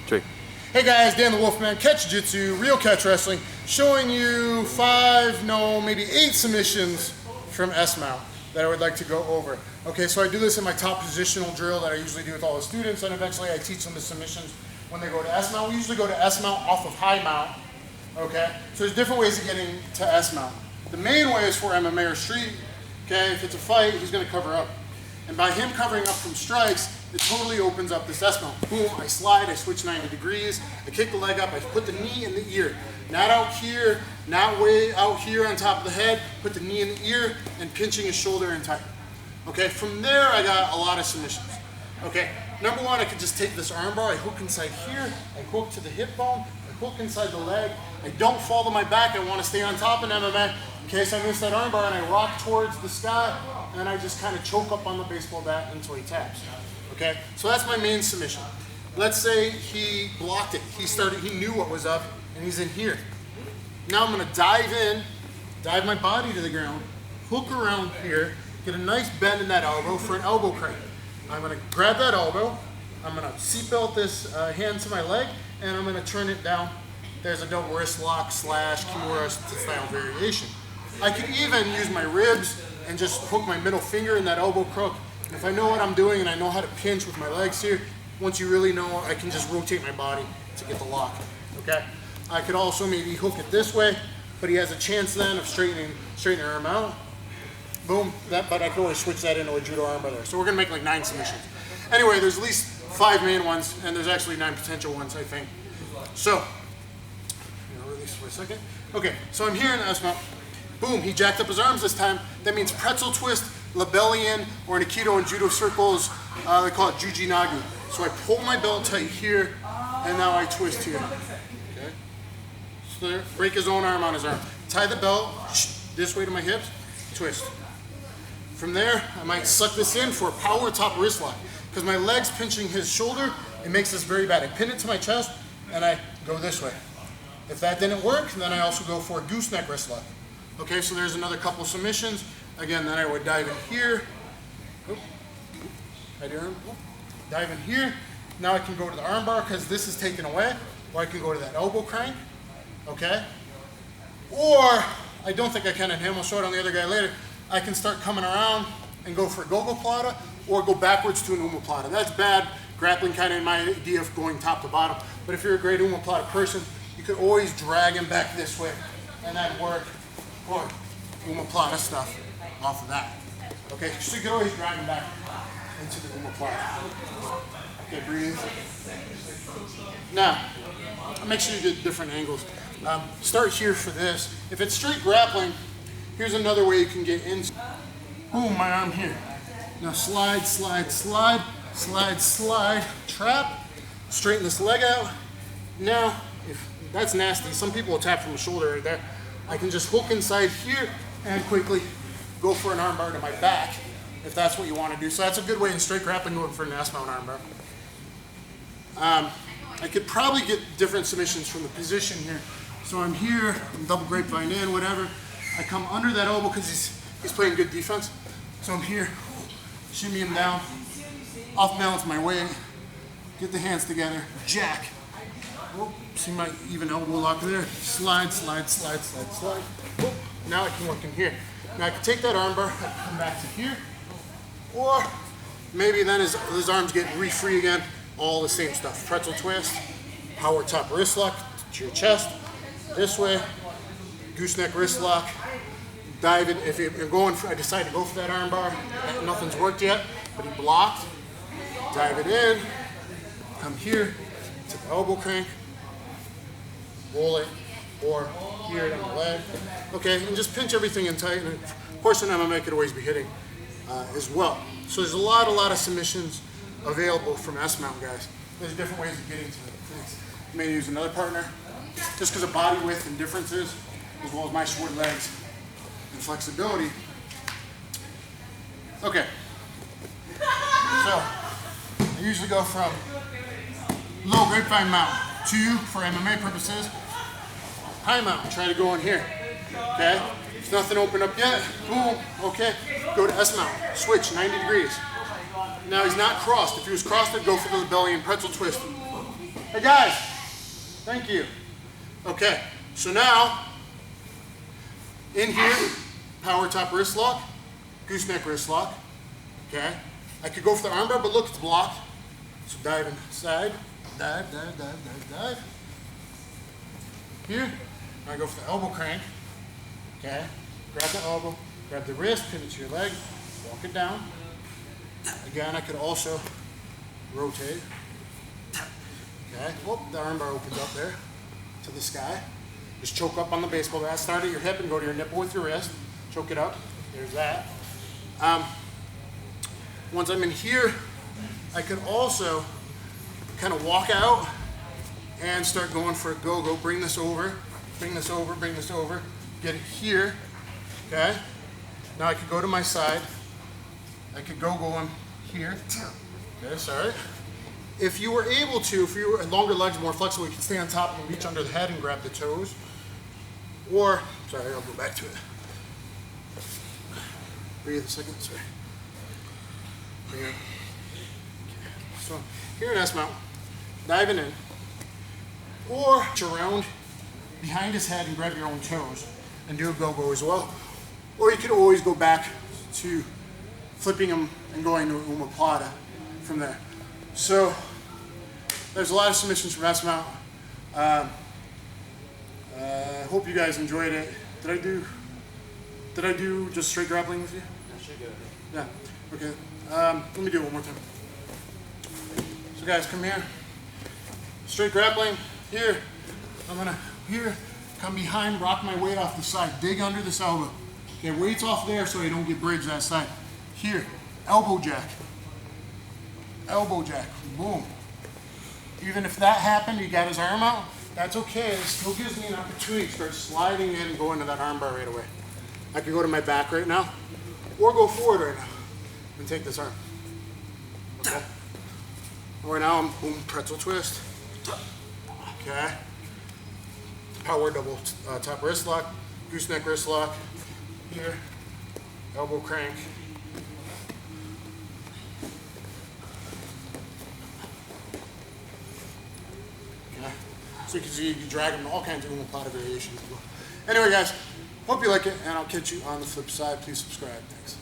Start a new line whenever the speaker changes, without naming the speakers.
3.
Hey guys, Dan the Wolfman, Catch-Jitsu, real catch wrestling, showing you 5, no, maybe 8 submissions from S-mount that I would like to go over. Okay, so I do this in my top positional drill that I usually do with all the students, and eventually I teach them the submissions when they go to S-mount. We usually go to S-mount off of high mount. Okay, so there's different ways of getting to S-mount. The main way is for MMA or street. Okay, if it's a fight, he's going to cover up. And by him covering up from strikes, it totally opens up this S-mount. Boom, I slide, I switch 90 degrees, I kick the leg up, I put the knee in the ear. Not out here, not way out here on top of the head, put the knee in the ear and pinching his shoulder in tight. Okay, from there I got a lot of submissions. Okay, number one, I could just take this arm bar, I hook inside here, I hook to the hip bone, I hook inside the leg, I don't fall to my back, I want to stay on top in MMA. In case I miss that arm bar and I rock towards the sky, and I just kind of choke up on the baseball bat until he taps. Okay, so that's my main submission. Let's say he blocked it. He knew what was up, and he's in here. Now I'm gonna dive in, dive my body to the ground, hook around here, get a nice bend in that elbow for an elbow crank. I'm gonna grab that elbow, I'm gonna seatbelt this hand to my leg, and I'm gonna turn it down. There's a double wrist lock / Kimura style variation. I could even use my ribs and just hook my middle finger in that elbow crook. And if I know what I'm doing and I know how to pinch with my legs here, once you really know, I can just rotate my body to get the lock, okay? I could also maybe hook it this way, but he has a chance then of straightening the arm out. Boom, but I can always switch that into a judo arm bar there. So we're gonna make like 9 submissions. Anyway, there's at least 5 main ones, and there's actually 9 potential ones, I think. So, release for a second. Okay, so I'm here in the S-mount. Boom, he jacked up his arms this time. That means pretzel twist, labellian, or in Aikido and judo circles, they call it juji nagu. So I pull my belt tight here, and now I twist here. Okay? So there, break his own arm on his arm. Tie the belt this way to my hips, twist. From there, I might suck this in for a power top wrist lock. Because my leg's pinching his shoulder, it makes this very bad. I pin it to my chest, and I go this way. If that didn't work, then I also go for a gooseneck wrist lock. Okay, so there's another couple submissions. Again, then I would dive in here. Dive in here. Now I can go to the arm bar because this is taken away. Or I can go to that elbow crank. Okay? Or, I don't think I can in him, I'll show it on the other guy later. I can start coming around and go for a gogoplata or go backwards to an omoplata. That's bad grappling, kind of in my idea of going top to bottom. But if you're a great omoplata person, you could always drag him back this way and then work or omoplata stuff off of that. Okay, so you can always drag him back into the omoplata. Okay, breathe. Now, make sure you get different angles. Start here for this. If it's straight grappling, here's another way you can get in. Boom, my arm here. Now slide, slide, slide, slide, slide, trap, straighten this leg out. Now, if that's nasty, some people will tap from the shoulder right there. I can just hook inside here and quickly go for an arm bar to my back, if that's what you want to do. So that's a good way in straight grappling going for an S-mount arm bar. I could probably get different submissions from the position here. So I'm here, I'm double grapevine in, whatever. I come under that elbow because he's playing good defense. So I'm here, shimmy him down, off balance my weight, get the hands together, jack. Oh, see my even elbow lock there? Slide, slide, slide, slide, slide. Oh, now I can work in here. Now I can take that arm bar, I can come back to here, or maybe then his arms get free again, all the same stuff. Pretzel twist, power top wrist lock to your chest, this way, gooseneck wrist lock, dive in. If you're going for, I decide to go for that arm bar, nothing's worked yet, but he blocked, dive it in, come here, to the elbow crank, roll it, or here on the leg. Okay, and just pinch everything in tight. And of course, in MMA, could always be hitting as well. So there's a lot of submissions available from S-mount guys. There's different ways of getting to it. You may use another partner, just because of body width and differences, as well as my short legs and flexibility. Okay. So I usually go from low grapevine mount to, for MMA purposes, high mount. Try to go in here. Okay? If nothing opened up yet, boom, okay. Go to S mount. Switch 90 degrees. Now he's not crossed. If he was crossed, I'd go for the belly and pretzel twist. Hey guys, thank you. Okay, so now, in here, power top wrist lock, gooseneck wrist lock, okay? I could go for the armbar, but look, it's blocked. So dive inside, dive. Here, I go for the elbow crank, okay? Grab the elbow, grab the wrist, pivot to your leg, walk it down. Again, I could also rotate. Okay, whoop, the armbar opens up there to the sky. Just choke up on the baseball bat, start at your hip and go to your nipple with your wrist. Choke it up, there's that. Once I'm in here, I could also kind of walk out and start going for a go-go. Bring this over, bring this over, bring this over. Get it here, okay? Now I could go to my side. I could go going here. Okay, sorry. If you were able to, if you were longer legs, more flexible, you can stay on top and reach under the head and grab the toes. Or, sorry, I'll go back to it. Breathe a second, sorry. Bring it. Okay. So, here in S-mount, diving in. Or around behind his head and grab your own toes and do a go-go as well. Or you could always go back to flipping them and going to omoplata from there. So there's a lot of submissions from S-mount. I hope you guys enjoyed it. Did I do just straight grappling with you? Yeah. Okay. Let me do it one more time. So guys, come here. Straight grappling. Here. I'm gonna come behind, rock my weight off the side, dig under this elbow. Okay, weight's off there so I don't get bridged that side. Here, elbow jack. Elbow jack, boom. Even if that happened, he got his arm out, that's okay. It still gives me an opportunity to start sliding in and go into that arm bar right away. I could go to my back right now, or go forward right now and take this arm. Okay. Right now I'm boom, pretzel twist. Okay. Power double top wrist lock, gooseneck wrist lock. Here, elbow crank. Okay. So you can see you can drag them in all kinds of omoplata variations. Anyway guys, hope you like it and I'll catch you on the flip side. Please subscribe. Thanks.